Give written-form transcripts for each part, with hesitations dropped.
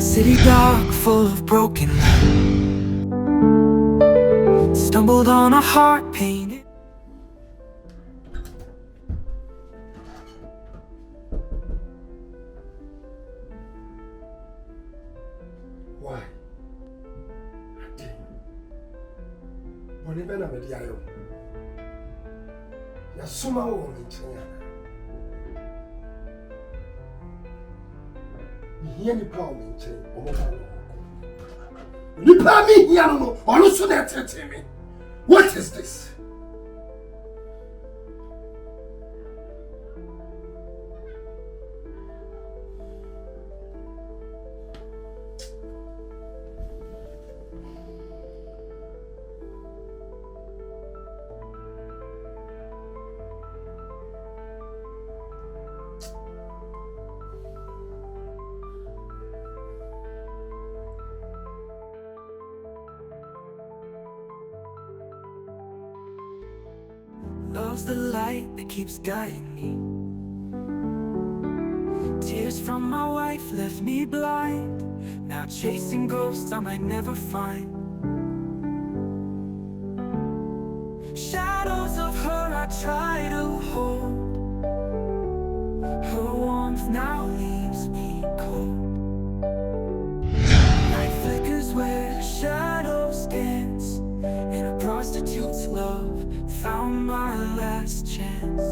City dark, full of broken light. Stumbled on a heart painted. Why? Whenever I'm at Yayo, you're so my woman. Hear me, power me, you pay me, Yano, also that me. What is this? Love's the light that keeps guiding me. Tears from my wife left me blind. Now chasing ghosts I might never find. Shadows of her I try to hold. Her warmth now leaves me cold. Night flickers where the shadows dance. In a prostitute's love found my last chance.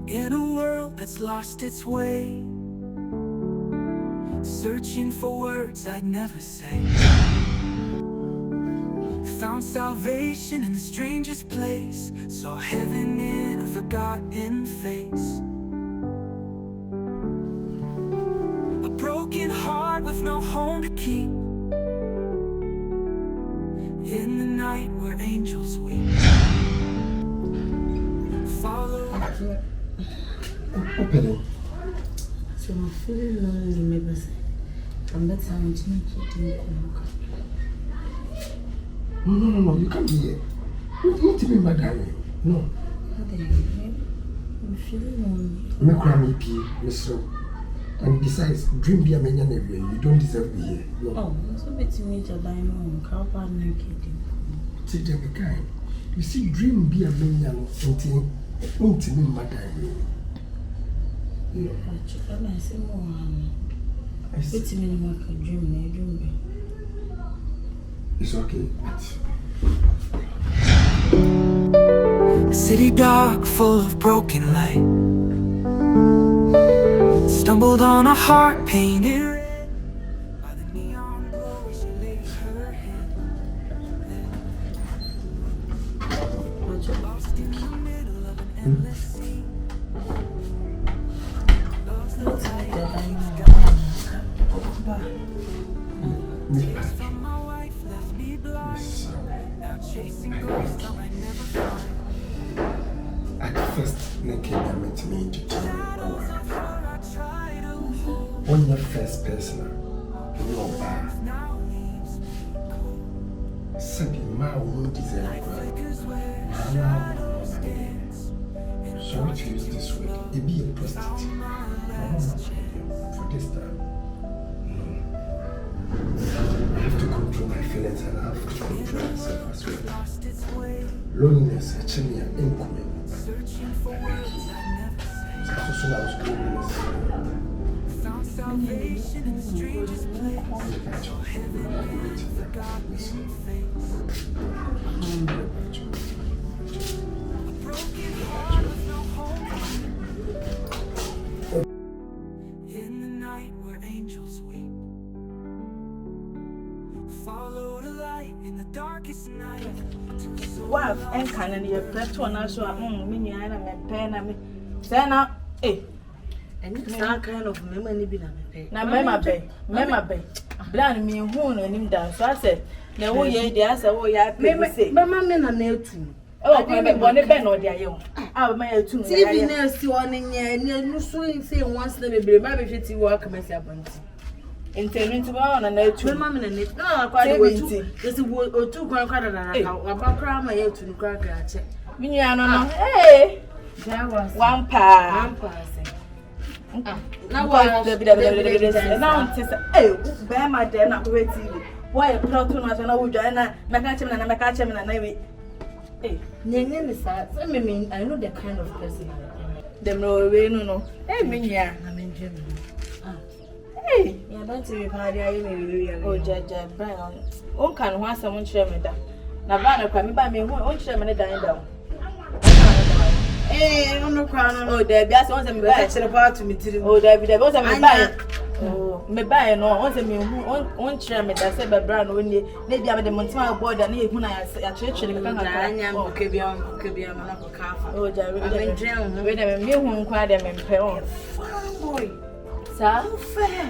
In a world that's lost its way, searching for words I'd never say. Found salvation in the strangest place. Saw heaven in a forgotten face. A broken heart with no home to keep. In the night where angels weep. Follow. Open it. So I'm feeling lonely, maybe. I'm better than to make it. No, you can't be here. You need to be my darling. No. I'm feeling lonely. Me cry me pee, Mister. And besides, dream be a man everywhere. You don't deserve to be here. No. Oh, so bit to meet a diamond, cow pan naked. Take them kind. You see, dream be a man until my darling. I say more. I see me work a dream. It's okay. A city dark, full of broken light. Stumbled on a heart painted red by the neon glow as she laid her head. Lost in the middle of an endless sea. Love's the light that keeps guiding me. Tears from my wife left me blind. Now chasing ghosts I might never find. At first, naked, I meant me to tell you. When your first person, you know bad. Something my own deserve. Sorry to use this word. It be a prostitute. For this time. I have to control my feelings and I have to control myself as well. Loneliness, actually, an income. So soon I was loneliness. Salvation in the strangest place. Heaven in a forgotten face. A broken heart with no home. In the night where angels weep. Follow the light in the darkest night. Wow, and can any prep to an answer? Me, and pen, and me. Then, and it's that kind of memory be na mema bay. Bland me who and him down. So I said, no, yeah, the answer, oh, yeah, say, Mamma, men are nail too. Oh, I didn't want to bend or their young. I'll make two. TV nurse, you on in here, no swing, say once the baby, maybe 50 work, Miss Abundance. Intending to go on and no two mamma and it. No, quite waiting. There's a word or two grandfather about crime, I have to crack at check. Miniano, hey. That was one person. Now what? Now hey, bear my day na go TV. Why plot to na na would na make catch me na we. Hey, nyenye ni sa. I mean, I know the kind of person I am. Them no. Hey, me ya. Na me dream. Hey, ya don't see me party ayi me. Oh, jaja, Brian. On kan ho asem nkyere me da. Na ba na kwa me ba me ho on kyere me ne dan da. Eh, on no kwa no. Oh, there be as on say me ba kyere pa to me tiri. Oh, there be on say me ba. Oh, me ba no, on say me hu on kyere me da say be bra no ni na bia me de montima border na ehu na ya kyere me kan ka anya mbuke bia na ko kafa. Oh, ja we de me hu nkwa de me mpe on. Boy. Sa? Fair.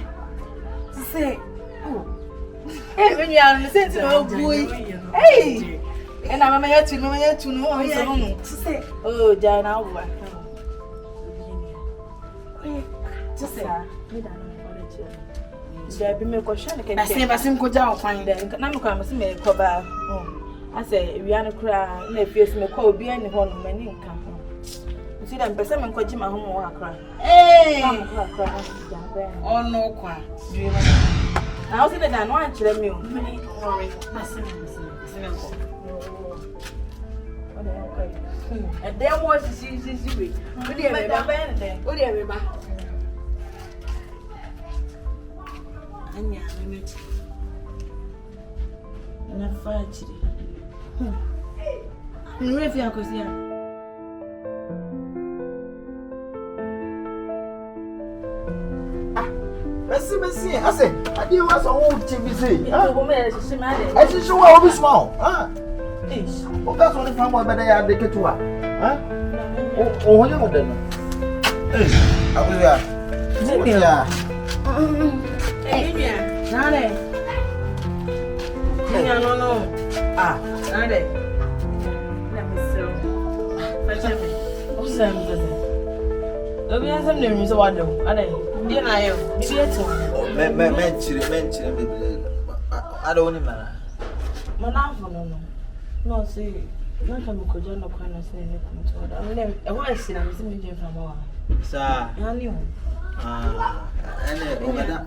Say, oh. Hey, when you are listening to oh boy. Hey. And I'm here to know so say, oh, Jana over. Just say, me that there be me question can I say go down find them. Na me kwa me me ko ba. I say we are no cry na face me ko obi ani ho no mani nka ho. See them person me ko jima ho mo akra. Hey. Oh no kwa. I was in the dan one chere me o. And then was see we. What do you remember? Anya me na fachi. Nwe fi akosia. Messi, I say, I didn't want some old TV say. I see you are always small. Oh, that's only from what better I make it to her. Oh, you want them? I will. Yeah. No. Ah, Nade. Let me see. Fetch me. What's that? Obi ansem na mi so wado. Ade. Di na yo. Bi eto. Menchire. I don't want man. Mana afọ no. No see. No ka mi koja no kwa no say ne kunto. I mean, e ho esi na mi se mi je from wa. Sa. Yani o. Ene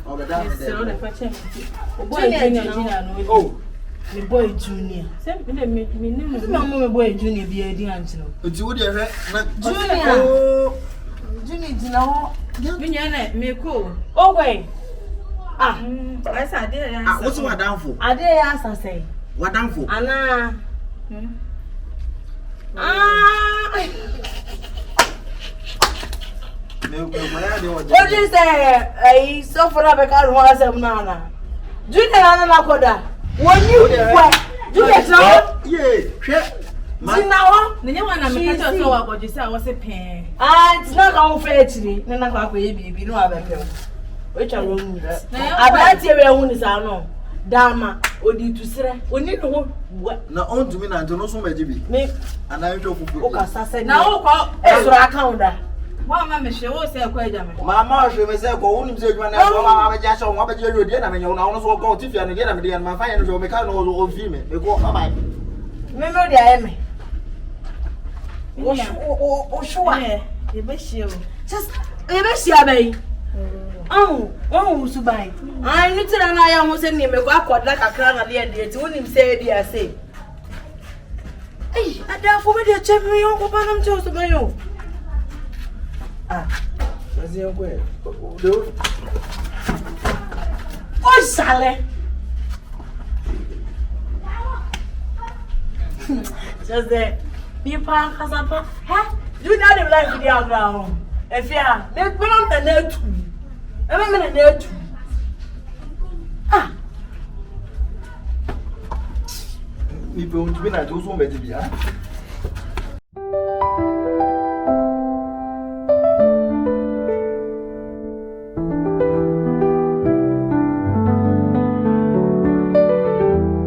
obeda me Se o na fetch me. Boy junior no. Oh. Me boy junior. Say me nim. Se me boy junior bi adi anti no. Nti wo de hwe na junior. Junior dina ho. Junior na me ko. Oh wait. Ah, I said ade ya. Ah, what's what down for? Ade ya asa say. What down for? Ana. Ah. What you say? I so for na be ka ro asem na na. Junior na koda. When you Junior so? Yeah, hwe. Tina ho? Ne nyawa na me ka so wa boje say I was pen. Ah, it's not how fair chiri. Na kwa kwa bibi no abepem. Which are wrong with that? Abati we hu ni sa no. Dama odi tusire. Oni no what? Na on to me na nto no so maji bi. Me ana yo fufu. o ka sase. Na o ko esoro account da. Wa ma me hwe wo say kwa eja me. Mama hwe me say ko unim say adwuma na so mama be ja so mo be je odi na me nyo na ono so ko tifia no de na me de na fa ye no so me ka no o fi me. Me ko bye. Me no de aye me. O showa. Ye be hie o. Just e be hia bai. Oh, Subai. I need to run. I almost send him a quad like a crown at the end. It's only say, dear, say. Hey, I don't for me to check me on Panam Jones of my own. Ah, That's your way. oh, Sally. Just there. People has a huh? You not like with the outground. If you are, let's put on the net. I'm a minute. Ah, Ni pe on to be na to so maji bi ha.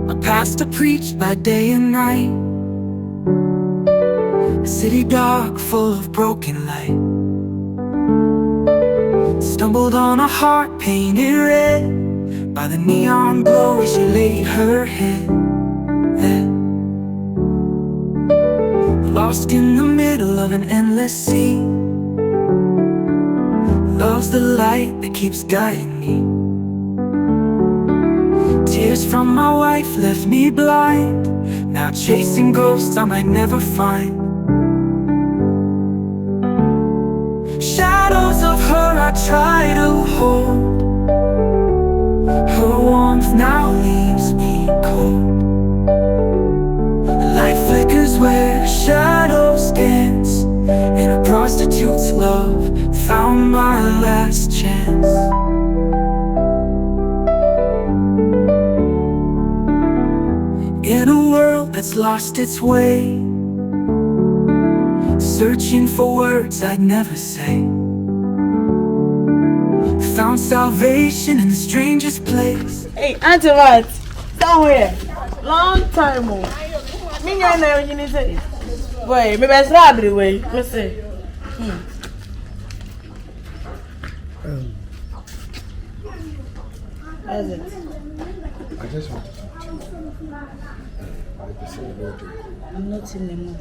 A pastor preached by day and night, a city dark full of broken light. Stumbled on a heart painted red by the neon glow as she laid her head there. lost in the middle of an endless sea. Love's the light that keeps guiding me. Tears from my wife left me blind. Now chasing ghosts I might never find. Shadows of her I try to hold. Her warmth now leaves me cold. Light flickers where shadows dance. In a prostitute's love, found my last chance. In a world that's lost its way, searching for words I'd never say, found salvation in the strangest place. Hey, Auntie Rat, somewhere. Long time. Me know you need to. Boy, me best rabbi way. Me say. How's it? I just want to talk to you. I'm not in the mood.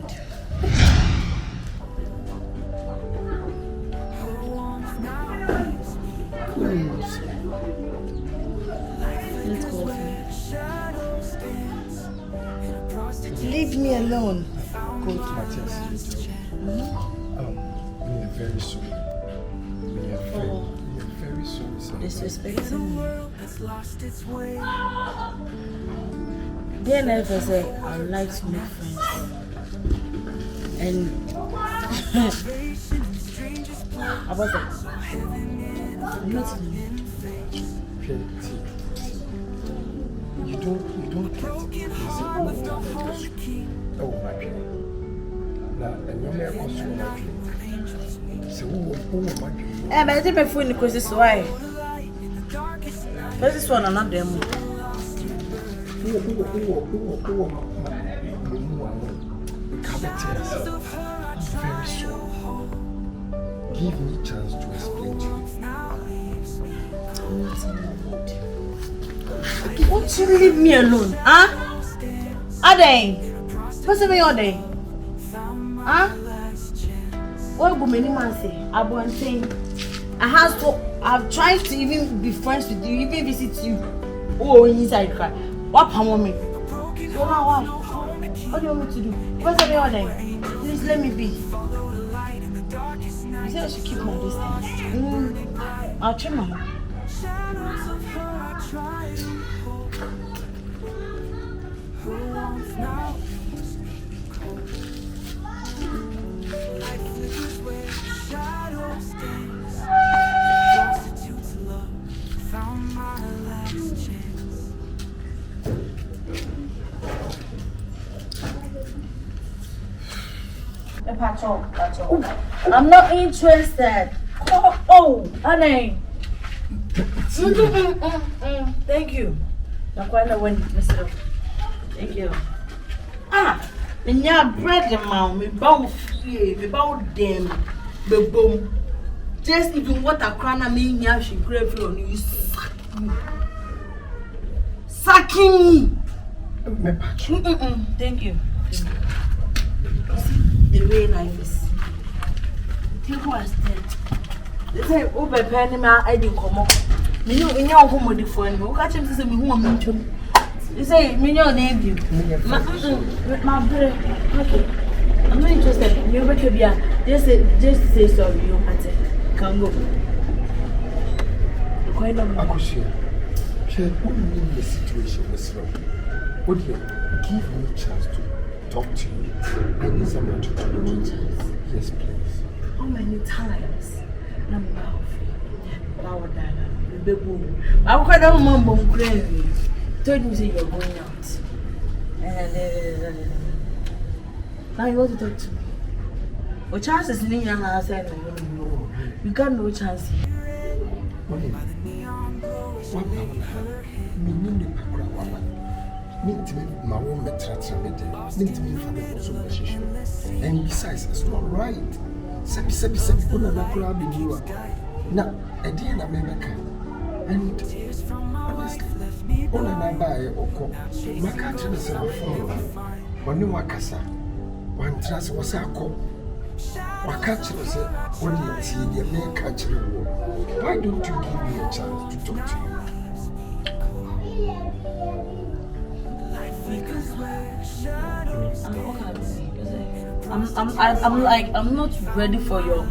Let's go. Leave me alone. Go to my tears. We are very sorry. We are very sorry, sir. Disrespecting me. Dear never say I would like to make friends. And about that, I'm not in the mood. You don't get it. Oh, my dear. Now, and you never was so much. So, my dear. But I think my phone because this why. But this one are not them. I'm very sorry. Give me a chance to explain to you. I'm not in the mood. Won't you leave me alone? Huh? Ade? What's the matter, Ade? Huh? What would many man say? I'm saying I've tried to even be friends with you, even visit you. Oh, inside cry. What harm me? So now what do you want me to do? What's the matter, Ade? Please let me be. You said I should keep my distance. I'll try my. I'm not interested. Oh, honey. Thank you. I'm quite a win, Mr. Thank you. And your bread, mom, me bow fear, me bow them, me boom. Just even what a crana mean, ya she crave on you. Sucking me. Thank you. The way life is. Think what's that? They say, oh, by penny, I didn't come up. Me know in your home with the phone. Who catch him to say me who I'm into? They say, me know name you. My brother. Okay. I'm not interested. You better be just say sorry. You can go. Quite a Akushia, what mean the situation is wrong? Would you give me a chance to talk to you? I need someone to talk to. Yes, please. How many times? Number of power diana, the boom. I quite a mum crazy. Told me say you're going out. And now you want to talk to me. What chances in your house? You got no chance. And besides, it's not right. Sebi, now, a dear America, and honestly, all I buy or call my country is a phone. When you work, one trust was a call. Why can't you say, what do you see? You may catch the war. Why don't you give me a chance to talk to you? I'm not ready for your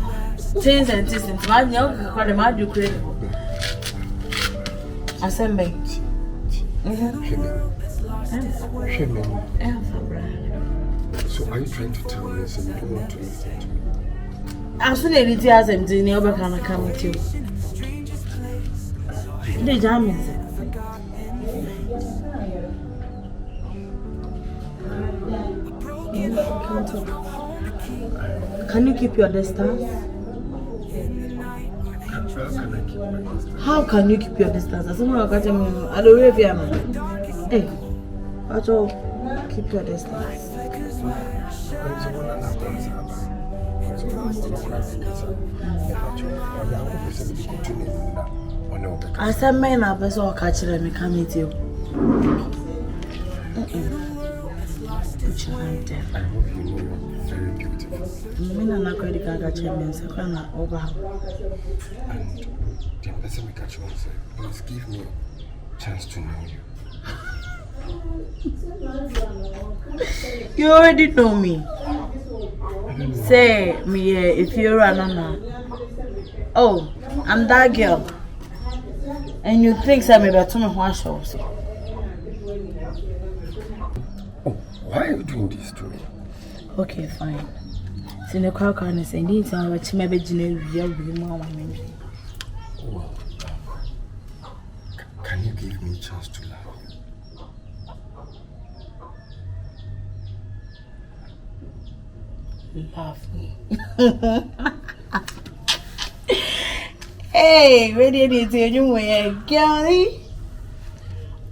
things and things. I'm you crazy. Assemble. So are you trying to tell me that you don't want to listen to me? As soon as it has empty, never can come with you. The jam is it. Can you keep your distance? How can you keep your distance? As someone got him, I don't know if you are. Hey, but keep your distance. I said, men are best all catching them and come with you. Put your hand there. I hope you know you're very beautiful. Men are not going to catch them and say, I'm not over. And the person we catch you and say, please give me a chance to know you. You already know me. Say me if you're Anna. Oh, I'm that girl. And you think I'm about to wash also. Oh, why are you doing this to me? Okay, fine. So the crowd can say, need to have a maybe general more. Well, can you give me a chance to love you? Love me. Hey, ready to tell you where Gary?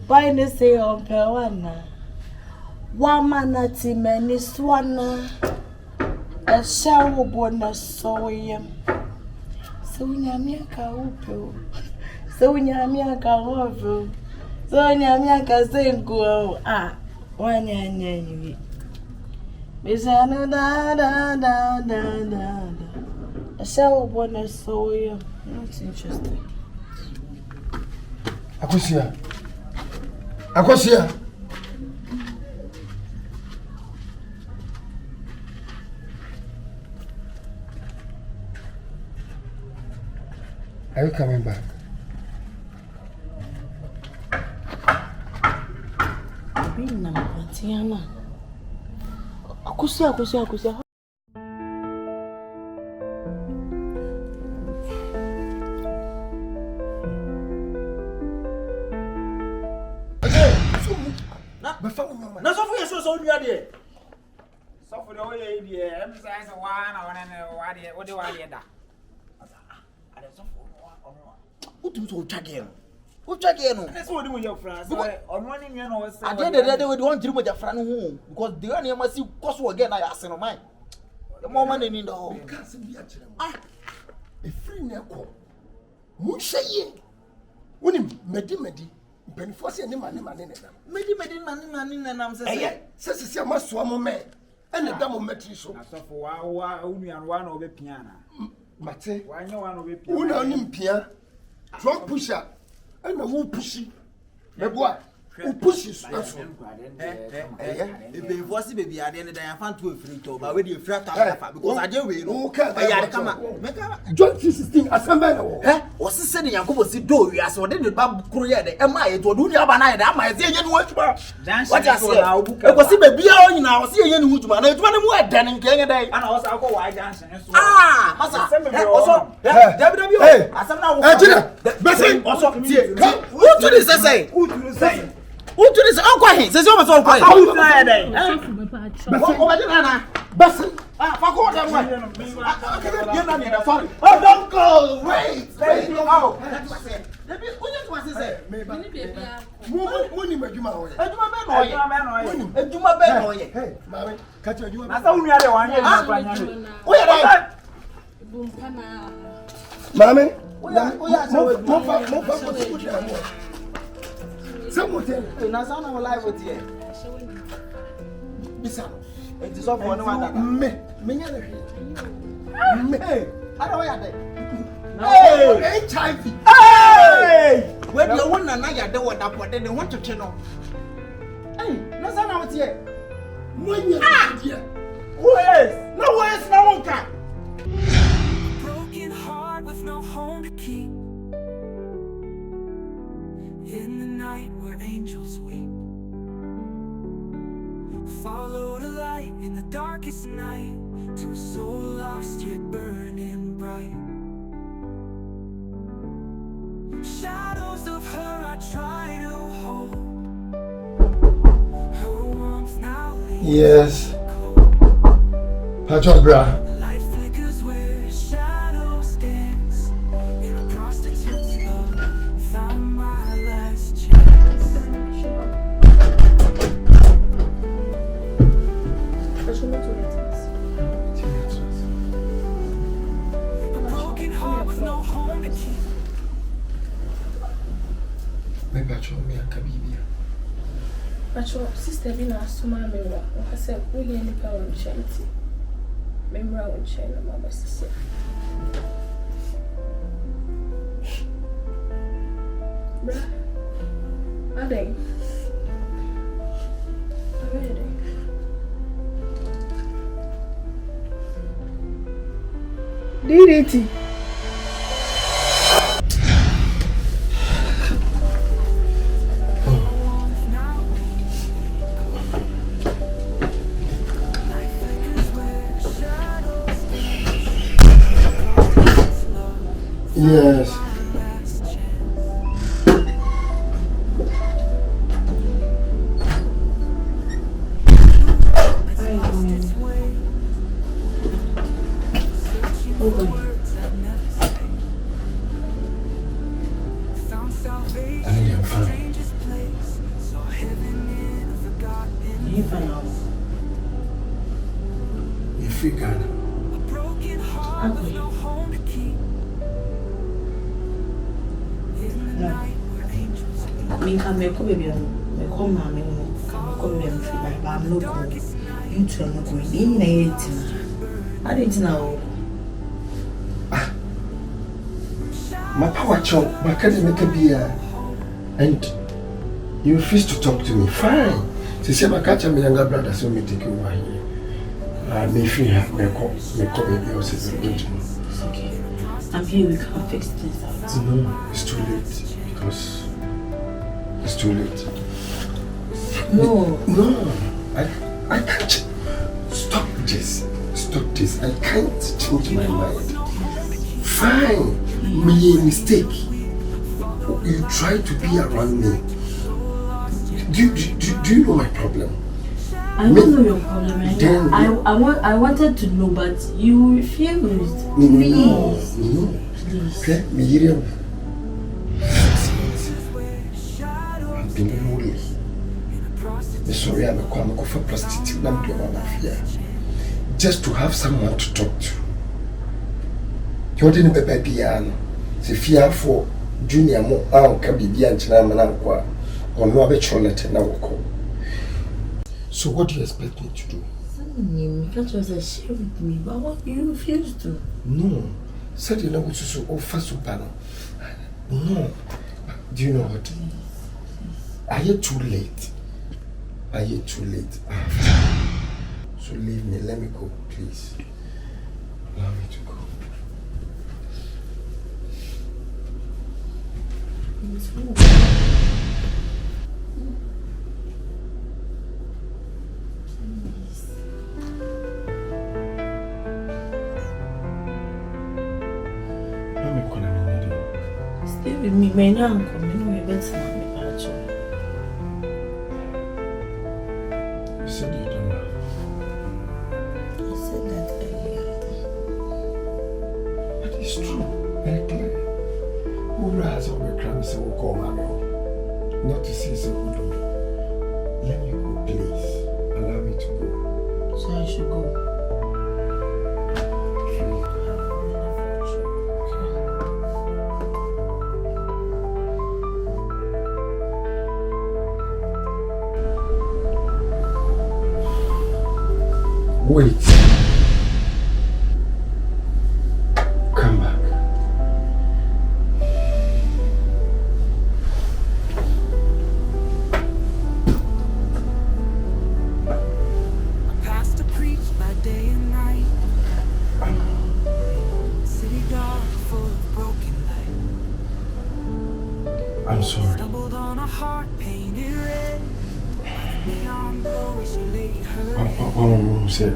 By the say on Pewana. Wamana Timani Swana. A shower bonus so yam. So Yamiaka Upo. So Yamiaka Ovo. So Yamiaka Zengo. Ah, 1 year. Bizana da da da da da. A shower bonus so yam. Not interesting. Akosia. Akosia. Are you coming back? Akosia. Na so for you so nua de. So for the way you emphasize one on what do I da? Ada so for no. Utu so twage no. Utwage no. That's what you your friends. On one in your say. At the end of the day we don't dream with your friend who because the one you must see cost again I ask no mind. The more money in the home. Ah, a free neko. Musheye. Unim medi. Benforce any man na. Medi na am say. Eh, say amaso mo me. And the damo metri so. So for one over piano. Mate. Why no one over piano? Una onim pia. Drug pusher. And a who pushy. Meboa. Who pushes so. If you force baby at the end of the day, I found to a free to but with your flat because I do we know. John 3:16 assemble. What's the saying? Yakubu si do we as ordained the Bab Korea. The MI to do your banana. That might say you what I say. Because see baby now, see you who to manage one more than in Kenya day. And also I'll go wide dancing. Ah, Massa. Also, hey, as I'm now. Also, who to this say? Who to this? Who to this? Oh, quiet. Says you must all quiet. How you tired? Basin. Fuck all that one. You're not here. Sorry. Oh, don't go. Wait. Oh. Money, Majuma. Eduma Ben. Hey, Mammy, catch you. That's how we are the one. Where are Mammy, Someone tell you. Now, I'm alive with you. It is all for no one. Me. Me. I don't want that. Hey, HIV. Hey! When you want to know what that they want to channel. Hey, no son out here. When you here. Where's? No where's no one can. Broken heart with no home to keep. In the night where angels weep. Follow the light in the darkest night to a soul lost yet burning bright. Shadows of her I try to hold. Her warmth now leaves Yes. Patron bra. light flickers where shadows dance. In a prostitute's love, found my last chance. A broken heart with no home to keep. Me patron me akabibia. Pacho, sister bi na asoma me wa. O say we dey nipa wa nchenti. Me mra wa nchenti na mama sisi. Bra. Adeng. Already. DDT. Yes. Found salvation I am fine. strangest place. Saw heaven in a forgotten You find out. You figured. a broken heart with no home to keep. In the night where angels weep. Me can make a baby. Me come my me come me free by but I'm not going. You two are not going. You need to I didn't know. My power chop, my academic beer, and you refuse to talk to me. Fine. She said, my catch and my younger brother, so me take you over here. I may free her, may call baby or say, It's okay. I'm here. We can't fix things out. no, it's too late because it's too late. No. No, I can't. Stop this. Stop this. I can't change my mind. Fine. Me a mistake. You try to be around me. Do you know my problem? I don't know your problem. Then- I wanted to know, but you refused. No. Please. Okay, me hear you. 6 months. I've been lonely. Me sorry, I'm a for prostitute. I'm doing mafia. Just to have someone to talk to. You want to know baby piano? Se fear for junior mo can be the anchor manaqua or no other cholet and now. So what do you expect me to do? You can't just share with me, but what you refuse to. No. Said you know what to so offer supano. No. Do you know what? Are you too late? Are you too late? So leave me. Let me go, please. Allow me to go. Stay with me, my uncle. You know your best man, actually. You said you don't know. I said that earlier. But it's true. Very clear. Who has all the crimes that will call Mami? Not to see so good. Let me go, please. Allow me to go. So I should go. Wait. Come back. Pastor preached by day and night. City dark, full of broken light. I'm sorry. Stumbled on a heart painted red. Neon glow as she laid her Say,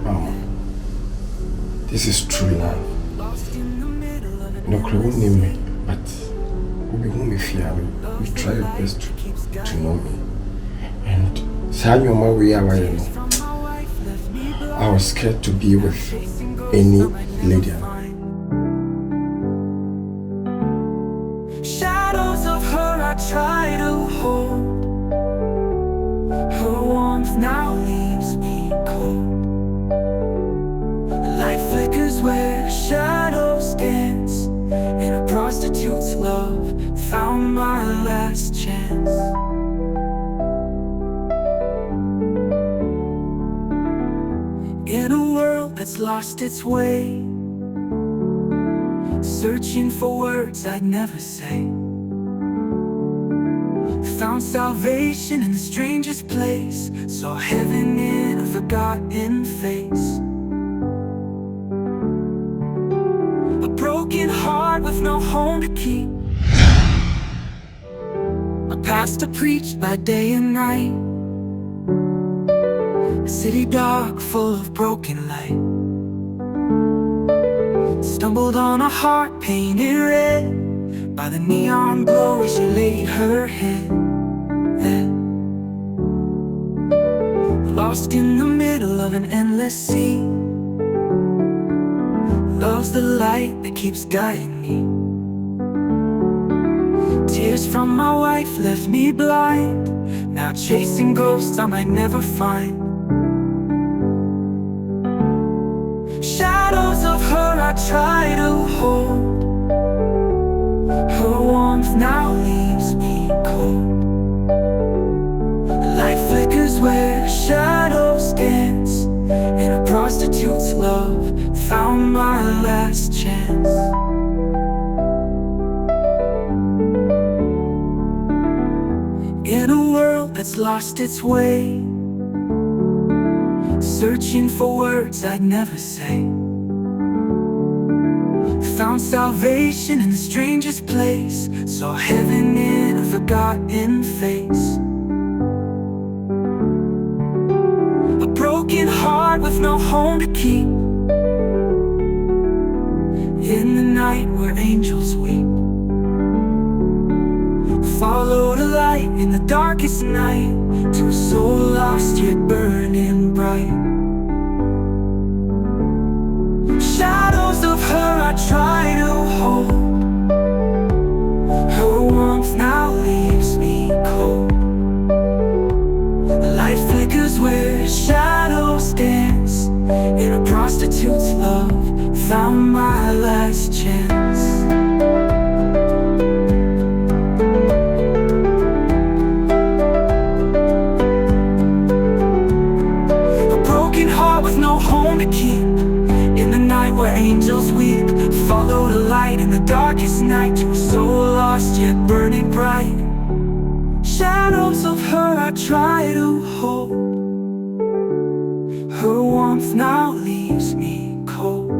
this is true love. lost in the middle of an No, you won't name me, but we won't be fear me. You try your best to know me. And say your my way away. from my wife left me blind. I was scared to be with any lady. Shadows of her I try to hold. Her warmth now leaves me cold. Light flickers where shadows dance, and a prostitute's love found my last chance. In a world that's lost its way, searching for words I'd never say, found salvation in the strangest place, saw heaven in a forgotten face. A broken heart with no home to keep. A pastor preached by day and night. A city dark, full of broken light. Stumbled on a heart painted red by the neon glow as she laid her head there. Lost in the middle of an endless sea. Love's the light that keeps guiding me. Tears from my wife left me blind, now chasing ghosts I might never find. Shadows of her I try to hold. Her warmth now leaves me cold. Light flickers where shadows dance, and a prostitute's love found my last chance. In a world that's lost its way, searching for words I'd never say, found salvation in the strangest place, saw heaven in a forgotten face. A broken heart with no home to keep. In the night where angels weep, follow the light in the darkest night, to a soul lost yet burning bright. Shadows of her I try to hold. Her warmth now leaves me cold. The light flickers where shadows dance, and a prostitute's love found my last chance. A broken heart with no home to keep. In the night where angels weep, follow the light in the darkest night, to a soul lost yet burning bright. Shadows of her I try to hold. Her warmth now leaves me cold.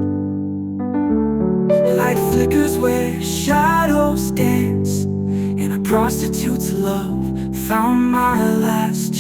Light flickers where shadows dance, and a prostitute's love found my last